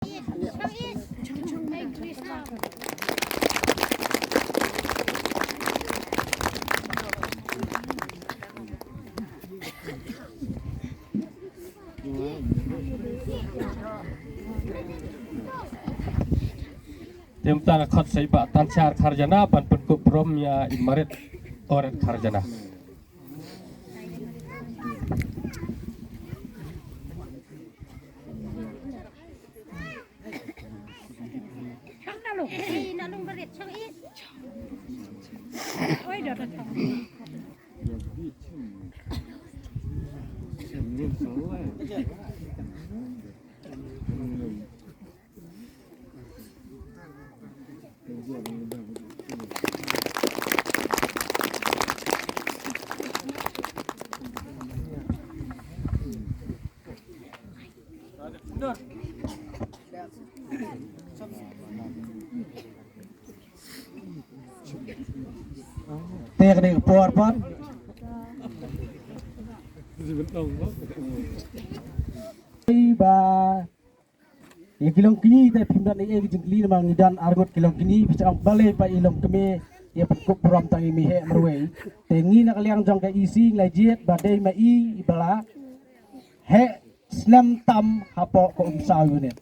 Tim tanah khot seiba tancar karjana ban penkup romnya imarit oret karjana. Teh kena keluar pun. Ba, ya kilong kini teh pimdan ini jengkli nama ngidan argot kilong kini bisa balik pa ilong kami ya pekuk peram tangi mihe merwei. Tengi nak liang jang ke isi ngelajet badai mai ibala he slam tam hapok ko umsaw unit.